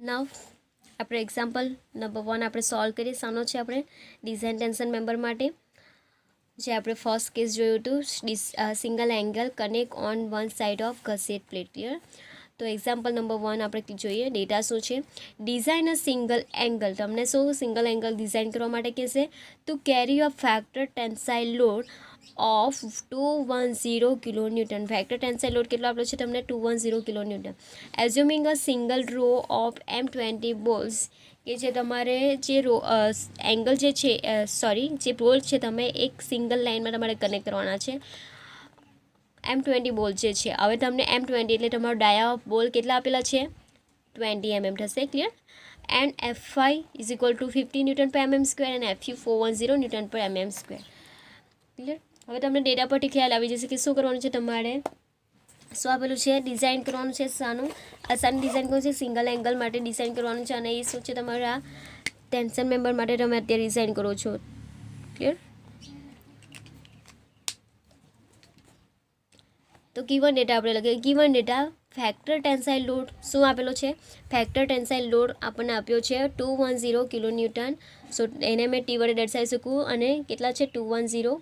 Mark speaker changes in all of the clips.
Speaker 1: નાવ આપણે example number 1 આપણે solve કરીએ. સાનો છે આપણે ડિઝાઇન ટેન્શન મેમ્બર માટે જે આપણે ફર્સ્ટ કેસ જોયું હતું, single angle connect on one side of gusset plate. Clear? તો એક્ઝામ્પલ નંબર 1 આપણે જોઈએ. ડેટા શું છે? Design a single angle. તમને શું સિંગલ એંગલ ડિઝાઇન કરવા માટે કહેશે? To carry a factor tensile load of 210 kilonewton. Factor tensile load કેટલો આપ્યો છે તમને? 210 kilonewton. Assuming a single row of M20 bolts, કે જે તમારે જે એંગલ જે છે જે બોલ છે તમે એક સિંગલ લાઇનમાં તમારે કનેક્ટ કરવાના છે. M20 બોલ જે છે. હવે તમને M20 એટલે તમારો ડાયા ઓફ બોલ કેટલા આપેલા છે? 20 mm થશે. Clear? And Fy is equal two 50 newton per mm square અને Fu 410 newton per mm square. Clear? હવે તમને ડેટા પરથી ખ્યાલ આવી જશે કે શું કરવાનું છે તમારે. શું આપેલું છે? ડિઝાઇન કરવાનું છે. સાનું ડિઝાઇન કરવું છે? સિંગલ એંગલ માટે ડિઝાઇન કરવાનું છે. અને એ શું છે તમારા ટેન્શન મેમ્બર માટે તમે અત્યારે ડિઝાઇન કરો છો. ક્લિયર? તો ગીવન ડેટા આપણે લખીએ. Given data factor tensile load શું આપેલો છે? ફેક્ટર ટેન્સાઇલ લોડ આપણને આપ્યો છે 210 કિલોન્યુટન. સો એને મેં ટી વડે દર્શાવી શકું અને કેટલા છે? 210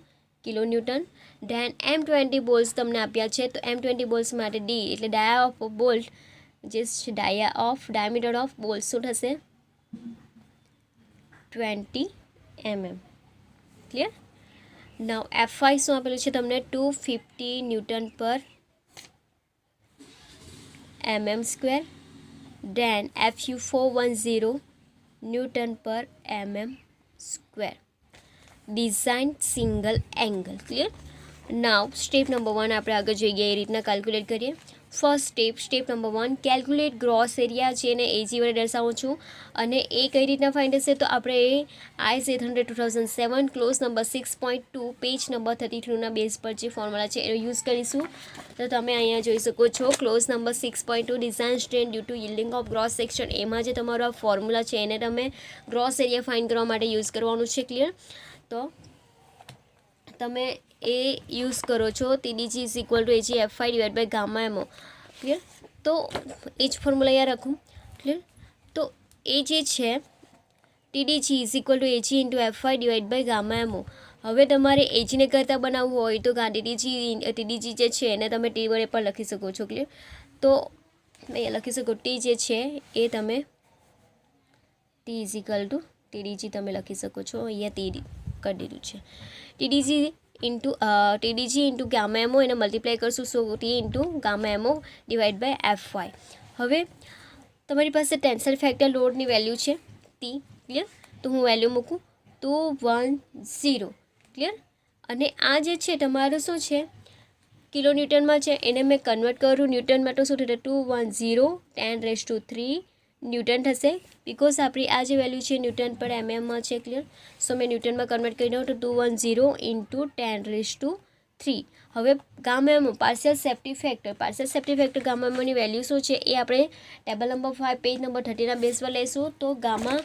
Speaker 1: કિલોન્યુટન. ધેન M20 બોલ્સ તમને આપ્યા છે. તો M20 બોલ્સ માટે ડી એટલે ડાયા ઓફ બોલ્ટ જે છે ડાયામીટર ઓફ બોલ્ટ શું થશે? 20 mm. ક્લિયર? નાવ Fy શું આપેલું છે તમને? 250 newton per mm square. Then Fu 410 newton per mm square. Design single angle. Clear? Now step number 1 આપણે આગળ જોઈએ એ રીતના કેલ્ક્યુલેટ કરીએ. First step number 1, calculate gross area, જેને એજી વડે દર્શાવું છું. અને એ કઈ રીતના ફાઇન્ડ થશે? તો આપણે IS 800 2007 clause number 6.2 page number 33ના બેઝ પર જે ફોર્મ્યુલા છે એનો યુઝ કરીશું. તો તમે અહીંયા જોઈ શકો છો clause number 6.2 design strain due to yielding of gross section. એમાં જે તમારો આ ફોર્મ્યુલા છે એને તમે ગ્રોસ એરિયા ફાઇન્ડ કરવા માટે યુઝ કરવાનું છે. ક્લિયર? તો તમે એ યુઝ કરો છો. TDG is equal to AG FY divide by gamma MO. Clear? તો એ જ ફોર્મ્યુલા યાદ રાખું. ક્લિયર? તો એ જે છે TDG is equal to AG ઇન્ટુ FY divide by gamma MO. હવે તમારે એજીને કરતાં બનાવવું હોય તો TDG જે છે એને તમે ટી વડે પણ લખી શકો છો. ક્લિયર? તો અહીંયા લખી શકો ટી જે છે એ તમે T is equal two TDG તમે લખી શકો છો. અહીંયા ટી કરી દીધું છે. TDG ઇન્ટુ ગામા એમઓ એને મલ્ટીપ્લાય કરશું. So T into gamma M O divide by FY. હવે તમારી પાસે ટેન્સર ફેક્ટર લોડની વેલ્યુ છે ટી. ક્લિયર? તો હું વેલ્યુ મૂકું 210. ક્લિયર? અને આ જે છે તમારું શું છે? કિલોન્યુટનમાં છે. એને મેં કન્વર્ટ કરું ન્યૂટનમાં. તો શું થશે? 210 10³ ન્યૂટન થશે. બિકોઝ આપણી આ જે વેલ્યુ છે ન્યૂટન પર mm છે. ક્લિયર? સો મેં ન્યૂટનમાં કન્વર્ટ કરી દઉં તો 210 ઇન્ટુ 10³ હવે gamma M O partial safety factor gamma એમઓની વેલ્યુ શું છે એ આપણે ટેબલ નંબર 5 પેજ નંબર 30ના બેઝ પર લઈશું. તો ગામા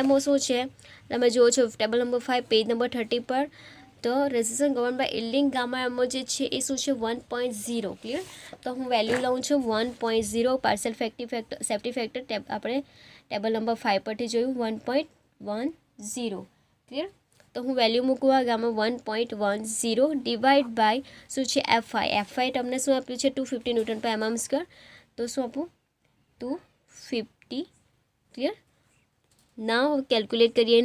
Speaker 1: એમઓ શું છે તમે જુઓ છો ટેબલ નંબર 5 પેજ નંબર 30 પર. તો resistance govern by yielding gamma M O જે છે એ શું છે? 1.0. ક્લિયર? તો હું વેલ્યુ લઉં છું 1.0. પાર્શિયલ સેફ્ટી ફેક્ટર આપણે ટેબલ નંબર 5 પરથી જોયું 1.10. ક્લિયર? તો હું વેલ્યુ મૂકું આ ગામા 1.10 ડિવાઈડ બાય શું છે? FY તમને શું આપ્યું છે? 250 ન્યૂટન પર mm સ્ક્વેર. તો શું આપું? 250. ક્લિયર? નાવ કેલ્ક્યુલેટ કરીએ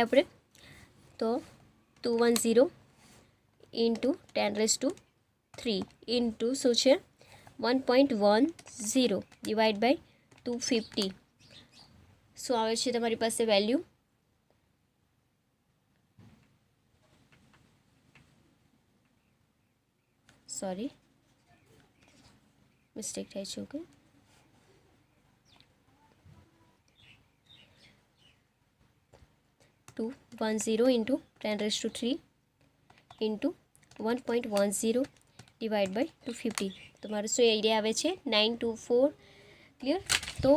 Speaker 1: આપણે. તો 210 ઇન્ટુ 10³ ઇન્ટુ શું છે? 1.10 ડિવાઈડ બાય 250. શું આવે છે તમારી પાસે વેલ્યુ? સોરી, મિસ્ટેક થાય છે. Okay, 210 into 10³ into 1.10 divide by 250. તમારો શું એરિયા આવે છે? 924. ક્લિયર? તો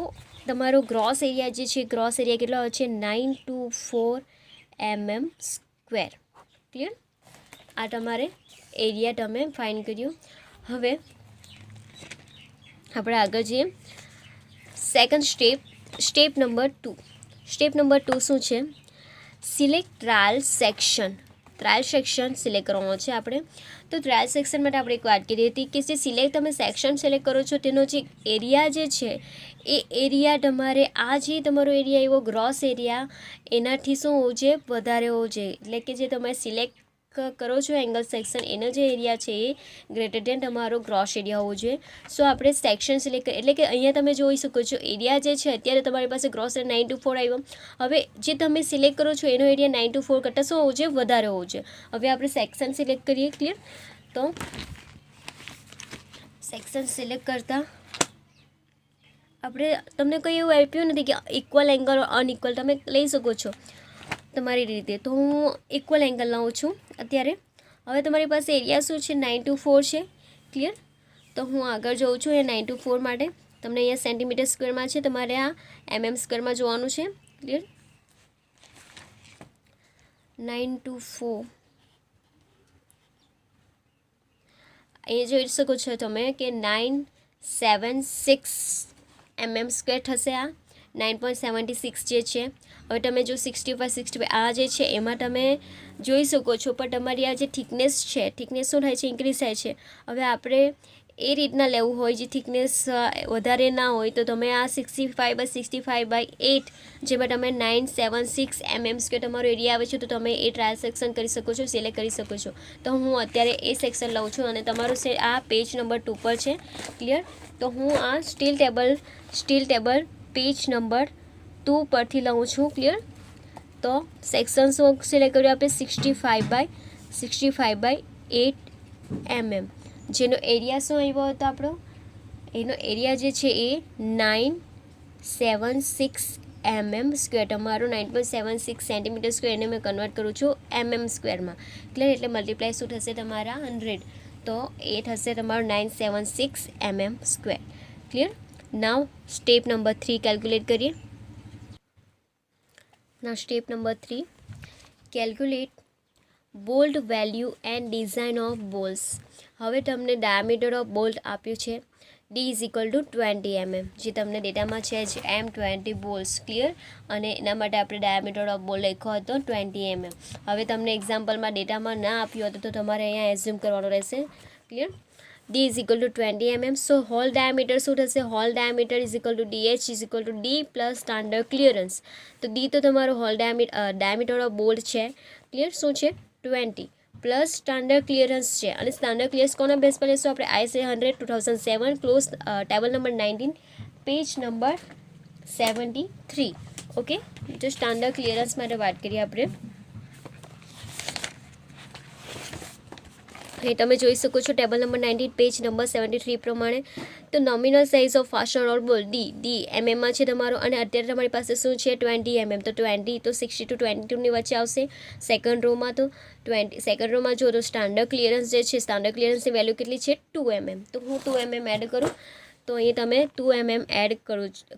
Speaker 1: તમારો ગ્રોસ એરિયા જે છે ગ્રોસ એરિયા કેટલો આવે છે? 924 mm સ્ક્વેર. ક્લિયર? આ તમારે એરિયા તમે ફાઇન્ડ કર્યું. હવે આપણે આગળ જઈએ second step number 2. Step number 2 શું છે? સિલેક્ટ ટ્રાયલ સેક્શન સિલેક્ટ કરવાનો છે આપણે. તો ટ્રાયલ સેક્શન માટે આપણે એક વાત કરી હતી કે જે તમે સેક્શન સિલેક્ટ કરો છો તેનો જે એરિયા જે છે એ એરિયા તમારે જે તમારો એરિયા એવો ગ્રોસ એરિયા એનાથી શું હોવું જોઈએ? વધારે હોવું જોઈએ. એટલે કે જે તમે સિલેક્ટ કરો છો એંગલ સેક્શન એનો જે એરિયા છે એ ગ્રેટર દેન તમારો ગ્રોસ એરિયા હોવો જોઈએ. સો આપણે સેક્શન સિલેક્ટ એટલે કે અહીંયા તમે જોઈ શકો છો એરિયા જે છે અત્યારે તમારી પાસે ગ્રોસ 9 to 4 આવ્યો. હવે જે તમે સિલેક્ટ કરો છો એનો એરિયા 9 to 4 કરતાં શું હોવું જોઈએ? વધારે હોવું જોઈએ. હવે આપણે સેક્શન સિલેક્ટ કરીએ. ક્લિયર? તો સેક્શન સિલેક્ટ કરતાં આપણે તમને કંઈ એવું આપ્યું નથી કે ઇક્વલ એંગલ અનઇક્વલ તમે લઈ શકો છો તમારી રીતે. તો હું ઇક્વલ એંગલ લઉં છું અત્યારે. હવે તમારી પાસે એરિયા શું છે? 9 to 4 છે. ક્લિયર? તો હું આગળ જોઉં છું એ 9 to 4 માટે. તમને અહીંયા સેન્ટીમીટર સ્ક્વેરમાં છે, તમારે આ mm² જોવાનું છે. ક્લિયર? 9 to 4 અહીંયા જોઈ શકો છો તમે કે 976 mm² થશે. આ 9.76 જે છે. હવે તમે જો 65 આ જે છે એમાં તમે જોઈ શકો છો, પણ તમારી આ જે થિકનેસ છે થિકનેસ શું થાય છે? ઇન્ક્રીઝ થાય છે. હવે આપણે એ રીતના લેવું હોય જે થિકનેસ વધારે ના હોય તો તમે આ 65/65/8 જેમાં તમે 976 mm² તમારો એરિયા આવે છે તો તમે એ ટ્રાયલ સેક્શન કરી શકો છો, સિલેક્ટ કરી શકો છો. તો હું અત્યારે એ સેક્શન લઉં છું અને તમારું આ પેજ નંબર 2 પર છે. ક્લિયર? તો હું આ સ્ટીલ ટેબલ પેજ નંબર 2 પરથી લઉં છું. ક્લિયર? તો સેક્શન શું સિલેક્ટ કર્યું આપણે? 65/65/8 mm જેનો એરિયા શું આવ્યો હતો આપણો? એનો એરિયા જે છે એ 976 mm². તમારો 9.76 સેન્ટીમીટર² એને મેં કન્વર્ટ કરું છું mm²માં. ક્લિયર? એટલે મલ્ટીપ્લાય શું થશે તમારા 100. તો એ થશે તમારું 976 mm². Clear? Now step number 3 calculate કરીએ. Now step number 3 calculate bolt value and design of bolts. હવે તમને ડાયામીટર ઓફ બોલ્ટ આપ્યું છે D = 20 mm જે તમને ડેટામાં છે જ M20 બોલ્સ. ક્લિયર? અને એના માટે આપણે ડાયામીટર ઓફ બોલ લખ્યો હતો 20 mm. હવે તમને એક્ઝામ્પલમાં ડેટામાં ના આપ્યું હતું તો તમારે અહીંયા એઝ્યુમ કરવાનું રહેશે. Clear? D = 20 mm. So hole diameter શું થશે? Hole diameter DH = D plus standard clearance. તો D તો તમારો હોલ ડાયામીટર ઓફ બોલ્ટ છે. ક્લિયર? શું છે? 20 પ્લસ સ્ટાન્ડર્ડ ક્લિયરન્સ છે. અને સ્ટાન્ડર્ડ ક્લિયરન્સ કોના બેઝ પર લેશો આપણે? IS 100 2007 clause table number 19 page number 73. Okay? તો સ્ટાન્ડર્ડ ક્લિયરન્સ માટે વાત કરીએ આપણે. એ તમે જોઈ શકો છો ટેબલ નંબર 19 પેજ નંબર 73 પ્રમાણે. તો નોમિનલ સાઇઝ ઓફ ફાસ્ટનર ઓર બોલ D mm છે તમારો. અને અત્યારે તમારી પાસે શું છે? 20 mm. તો 20 તો 60 to 22 વચ્ચે આવશે. સેકન્ડ રોમાં તો 20 સેકન્ડ રોમાં જો તો સ્ટાન્ડર્ડ ક્લિયરન્સ જે છે સ્ટાન્ડર્ડ ક્લિયરન્સની વેલ્યુ કેટલી છે? 2 mm. તો હું 2 mm એડ કરું. તો અહીં તમે 2 mm એડ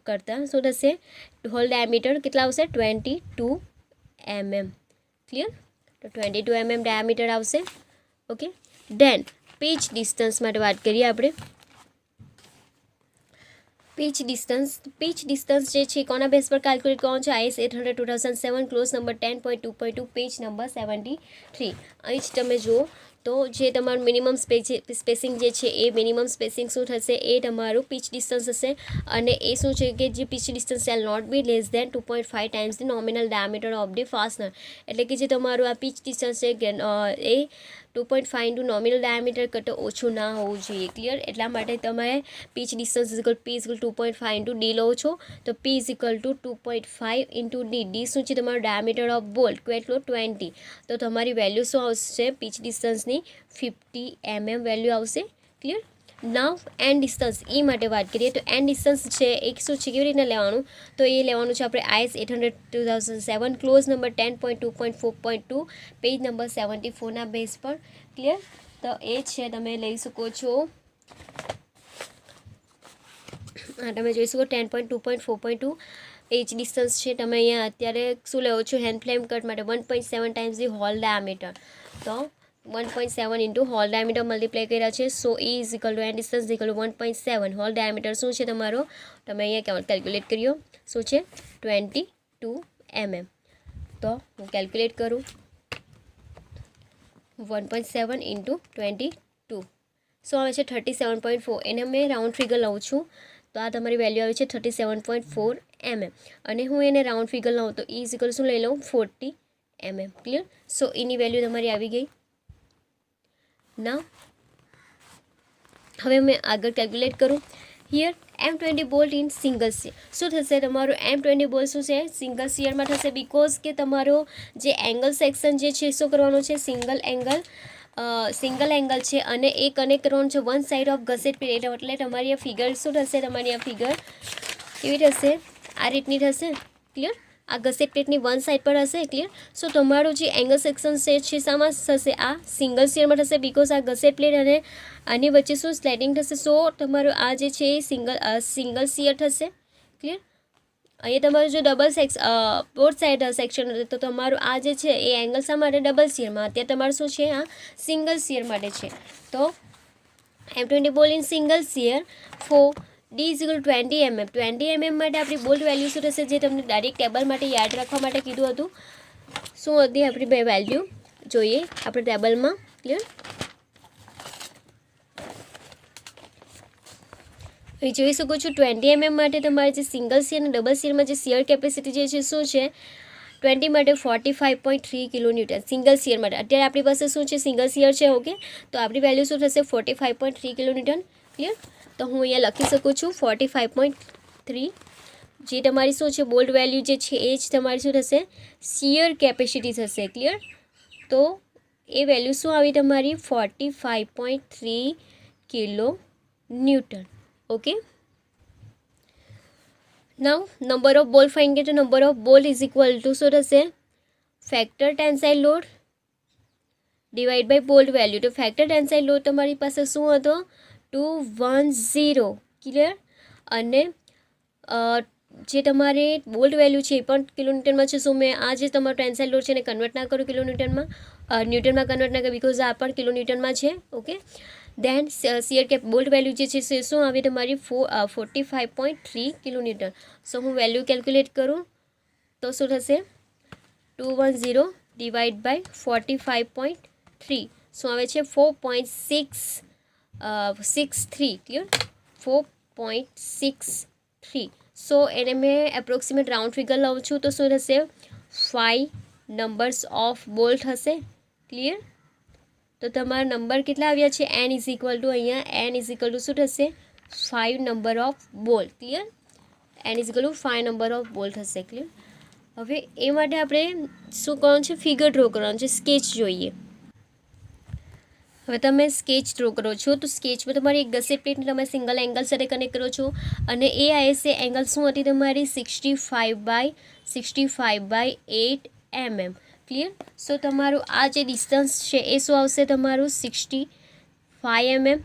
Speaker 1: કરતાં શું થશે? હોલ ડાયામીટર કેટલા આવશે? 22 mm. ક્લિયર? તો 22 mm ડાયામીટર આવશે. ઓકે? ધેન પીચ ડિસ્ટન્સ માટે વાત કરીએ આપણે. પીચ ડિસ્ટન્સ જે છે કોના બેઝ પર કેલ્ક્યુલેટ કરવાનું છે? IS 800 2007 clause number 10.2.2 page number 73. અહીં જ તમે જુઓ તો જે તમારું મિનિમમ સ્પેસિંગ જે છે એ મિનિમમ સ્પેસિંગ શું થશે? એ તમારું પીચ ડિસ્ટન્સ હશે. અને એ શું છે કે જે pitch distance shall not be less than 2.5 times the nominal diameter of the fastener. એટલે કે જે તમારું આ પીચ ડિસ્ટન્સ છે એ 2.5 ઇન્ટુ નોમિનલ ડાયામીટર કરતાં ઓછું ના હોવું જોઈએ. ક્લિયર? એટલા માટે તમે pitch distance P = 2.5 into D લો છો. તો P = 2.5 ઇન્ટુ D. D શું છે? તમારું ડાયામીટર ઓફ બોલ્ટ કેટલો? 20. તો તમારી વેલ્યુ શું આવશે? પીચ ડિસ્ટન્સની 50 mm વેલ્યુ આવશે. ક્લિયર? નાવ એન્ડ ડિસ્ટન્સ એ માટે વાત કરીએ તો એન્ડ ડિસ્ટન્સ છે એક શું છે? કેવી રીતના લેવાનું? તો એ લેવાનું છે આપણે IS 800 2007 clause number 10.2.4.2 page number 74ના બેઝ પર. ક્લિયર? તો એ છે તમે લઈ શકો છો. તમે જોઈ શકો 10.2.4.2 એચ ડિસ્ટન્સ છે. તમે અહીંયા અત્યારે શું લેવો છો? હેન્ડ ફ્લેમ કટ માટે 1.7 ટાઈમ્સ ધી હોલ ડાયામીટર. તો 1.7 ઇન્ટુ હોલ ડાયામીટર મલ્ટીપ્લાય કર્યા છે. So E is equal to end distance equal to 1.7. Hole diameter શું છે તમારો, તમે અહીંયા કેલ્ક્યુલેટ કર્યો, શું છે 22 mm. તો હું કેલ્ક્યુલેટ કરું 1.7 ઇન્ટુ 22, સો આવે છે 37.4. એને મેં રાઉન્ડ ફિગર લઉં છું તો આ તમારી વેલ્યુ આવે છે 37.4 mm. અને હું એને રાઉન્ડ ફિગર લઉં તો ઇઝ ઇક્વલ શું લઈ લઉં 40 mm. ક્લિયર. સો એની વેલ્યુ તમારી આવી ગઈ. ના હવે મેં આગળ કેલ્ક્યુલેટ કરું. Here M20 bolt in single shear. શું થશે તમારું M20 બોલ્ટ શું છે સિંગલ શિયરમાં થશે, બિકોઝ કે તમારો જે એંગલ સેક્શન જે છે શું કરવાનો છે, સિંગલ એંગલ છે અને એ કનેક્ટ કરવાનું છે one side of gusset plate. એટલે તમારી આ ફિગર શું થશે, તમારી આ ફિગર કેવી થશે, આ રીતની થશે. ક્લિયર. આ ગસેટ પ્લેટની વન સાઈડ પર હશે. ક્લિયર. સો તમારું જે એંગલ સેક્શન છે શામાં થશે, આ સિંગલ શિયરમાં થશે, બિકોઝ આ ગસેટ પ્લેટ અને આની વચ્ચે શું સ્લેટિંગ થશે. સો તમારું આ જે છે એ સિંગલ શિયર થશે. ક્લિયર. અહીંયા તમારું જો ડબલ બોથ સાઈડ સેક્શન હશે તો તમારું આ જે છે એ એંગલ શા માટે ડબલ શિયરમાં, અત્યારે તમારું શું છે આ સિંગલ શિયર માટે છે. તો M20 bolt in single shear for D is equal to 20 mm. 20 mm માટે આપણી બોલ્ટ વેલ્યુ શું થશે, જે તમને ડાયરેક્ટ ટેબલ માટે યાદ રાખવા માટે કીધું હતું. શું હતી આપણી બે વેલ્યુ જોઈએ આપણે ટેબલમાં. ક્લિયર. અહીં જોઈ શકો છો 20 mm માટે તમારે જે સિંગલ શિયર અને ડબલ શિયરમાં જે શિયર કેપેસિટી જે છે શું છે, 20 માટે 45.3 કિલોન્યુટન સિંગલ શિયર માટે. અત્યારે આપણી પાસે શું છે સિંગલ શિયર છે. ઓકે, તો આપણી વેલ્યુ શું થશે 45.3 કિલોન્યુટન. ક્લિયર. તો હું અહીંયા લખી શકું છું 45.3. જે તમારી શું છે બોલ્ટ વેલ્યુ જે છે એ જ તમારી શું થશે શિયર કેપેસિટી થશે. ક્લિયર. તો એ વેલ્યુ શું આવી તમારી 45.3 kilo newton. Okay. Now number of bolt find કરીએ તો number of bolt is equal to શું થશે, factor tensile load divide by bolt value. તો ફેક્ટર ટેન્સાઇલ લોડ તમારી પાસે શું હતો 210. ક્લિયર. અને જે તમારે બોલ્ટ વેલ્યુ છે એ પણ કિલોમીટરમાં છે. સો મેં આ જે તમારો ટેન્સાઇલ લોડ છે એને કન્વર્ટ ના કરું ન્યૂટનમાં કન્વર્ટ ના કરું, બિકોઝ આ પણ કિલોમીટરમાં છે. ઓકે. દેન શિયર કેપ બોલ્ટ વેલ્યુ જે છે શું આવે તમારી 45.3 કિલોન્યુટન. સો હું વેલ્યુ કેલ્ક્યુલેટ કરું તો શું થશે 210 ડિવાઈડ બાય 45.3 શું આવે છે 4.63. ક્લિયર. 4.63. સો એને મેં એપ્રોક્સિમેટ રાઉન્ડ ફિગર લઉં છું તો શું થશે 5 નંબર્સ ઓફ બોલ્ટ હશે. ક્લિયર. તો તમારા નંબર કેટલા આવ્યા છે n ઇઝ ઇક્વલ ટુ અહીંયા n ઇઝ ઇક્વલ ટુ શું થશે 5 number of bolt. Clear. n is equal two 5 number of bolt હશે. ક્લિયર. હવે એ માટે આપણે શું કરવાનું છે, ફિગર ડ્રો કરવાનું છે, સ્કેચ જોઈએ. હવે તમે સ્કેચ ડ્રો કરો છો તો સ્કેચમાં તમારી એક ગસેટ પ્લેટને તમે સિંગલ એંગલ સાથે કનેક્ટ કરો છો અને એ આઈએસએ એંગલ શું હતી તમારી 65/8 mm. ક્લિયર. સો તમારું આ જે ડિસ્ટન્સ છે એ શું આવશે તમારું 65 mm.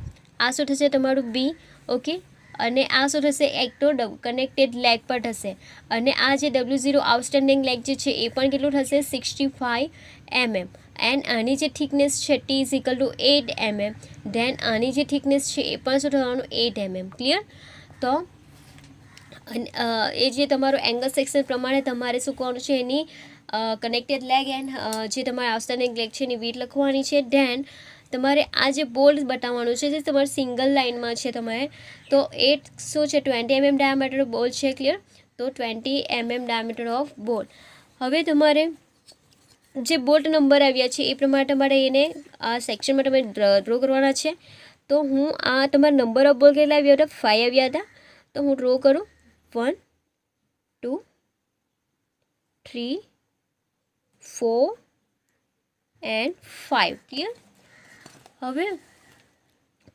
Speaker 1: આ શું થશે તમારું બી. ઓકે. અને આ શું થશે એક તો કનેક્ટેડ લેગ પર થશે અને આ જે W0 આઉટસ્ટેન્ડિંગ લેગ જે છે એ પણ કેટલું થશે 65 mm. એન્ડ આની જે થિકનેસ છે T is equal to 8 mm. Then આની જે થિકનેસ છે એ પણ શું થવાનું 8 mm. ક્લિયર. તો એ જે તમારું એંગલ સેક્શન પ્રમાણે તમારે શું કરવાનું છે એની કનેક્ટેડ લેગ એન્ડ જે તમારે આઉટસ્ટેન્ડિંગ લેગ છે એની વીથ લખવાની છે. ધેન તમારે આ જે બોલ્ટ બતાવવાનું છે જે તમારે સિંગલ લાઇનમાં છે તમારે તો એ શું છે 20 mm ડાયામીટર બોલ્ટ છે. ક્લિયર. તો 20 mm ડાયામીટર ઓફ બોલ્ટ. હવે તમારે જે બોલ્ટ નંબર આવ્યા છે એ પ્રમાણે તમારે એને આ સેક્શનમાં તમે ડ્રો કરવાના છે. તો હું આ તમારા નંબર ઓફ બોલ્ટ કેટલા આવ્યા હતા 5 આવ્યા હતા. તો હું ડ્રો કરું 1 2 3 4 એન્ડ 5. ક્લિયર. હવે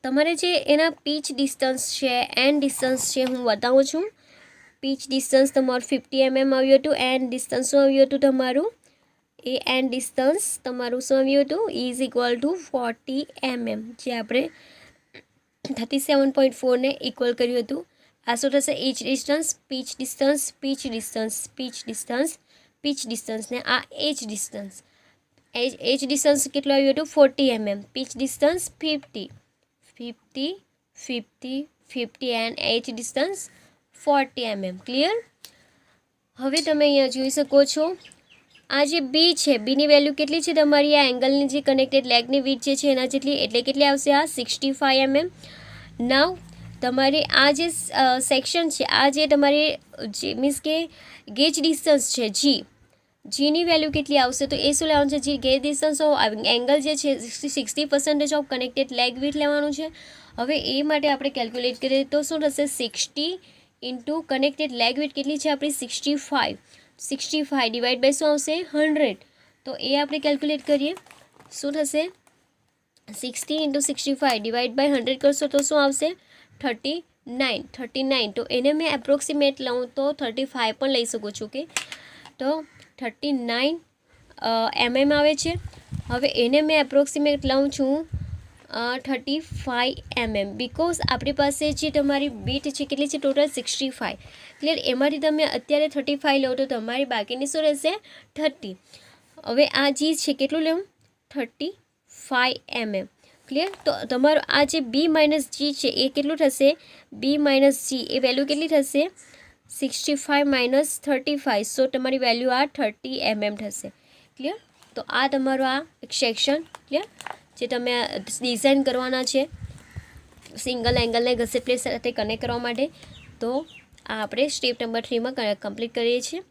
Speaker 1: તમારે જે એના પીચ ડિસ્ટન્સ છે એન્ડ ડિસ્ટન્સ છે હું બતાવું છું. પીચ ડિસ્ટન્સ તમારું 50 mm આવ્યું હતું. એન્ડ ડિસ્ટન્સ શું આવ્યું હતું તમારું એ એન્ડ ડિસ્ટન્સ તમારું શું આવ્યું હતું ઇઝ ઇક્વલ ટુ 40 mm, જે આપણે 37.4 ને ઇક્વલ કર્યું હતું. આ શું થશે edge distance, pitch distance, pitch distance, pitch distance, pitch distance ને આ એચ ડિસ્ટન્સ. એજ ડિસ્ટન્સ કેટલું આવ્યું હતું 40 mm, pitch distance 50 50 50 50 and edge distance 40 mm. Clear? હવે તમે અહીંયા જોઈ શકો છો આ જે બી છે, બીની વેલ્યુ કેટલી છે તમારી આ એંગલની જે કનેક્ટેડ લેગની વિડ્થ જે છે એના જેટલી, એટલે કેટલી આવશે આ 65 mm. નાવ તમારે આ જે સેક્શન છે, આ જે તમારી જે મીન્સ કે ગેજ ડિસ્ટન્સ છે જીની વેલ્યુ કેટલી આવશે, તો એ શું લેવાનું છે, જે ગેજ ડિસ્ટન્સ એંગલ જે છે 60% ઓફ કનેક્ટેડ લેગ વિડ્થ લેવાનું છે. હવે એ માટે આપણે કેલ્ક્યુલેટ કરીએ તો શું થશે, 60 ઇન્ટુ કનેક્ટેડ લેગ વિડ્થ કેટલી છે આપણી 65 ડિવાઈડ બાય શું આવશે 100. તો એ આપણે કેલ્ક્યુલેટ કરીએ શું થશે, 60 ઇન્ટુ 65 ડિવાઈડ બાય 100 કરશો તો શું આવશે 39. તો એને મેં એપ્રોક્સિમેટ લઉં તો 35 પણ લઈ શકું છું કે, તો 39 mm આવે છે. હવે એને મેં એપ્રોક્સિમેટ લઉં છું 35 mm, બિકોઝ આપણી પાસે જે તમારી બીટ છે કેટલી છે ટોટલ 65. ક્લિયર? એમાંથી તમે અત્યારે 35 લો તો તમારી બાકીની શું રહેશે 30. હવે આ જી છે કેટલું લેવું 35 mm. ક્લિયર? તો તમારું આ જે બી માઇનસ જી છે એ કેટલું થશે, બી માઇનસ જી એ વેલ્યુ કેટલી થશે 65 માઇનસ 35. સો તમારી વેલ્યુ આ 30 mm થશે. ક્લિયર? તો આ તમારું આ એક સેક્શન ક્લિયર જે તમે ડિઝાઇન કરવાના છે સિંગલ એંગલને ગસેટ પ્લેટ સાથે કનેક્ટ કરવા માટે. તો આ આપણે સ્ટેપ નંબર 3માં કમ્પ્લીટ કરીએ છીએ.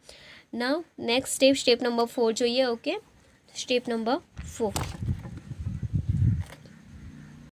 Speaker 1: નાવ નેક્સ્ટ સ્ટેપ નંબર 4 જોઈએ. Okay, step number 4.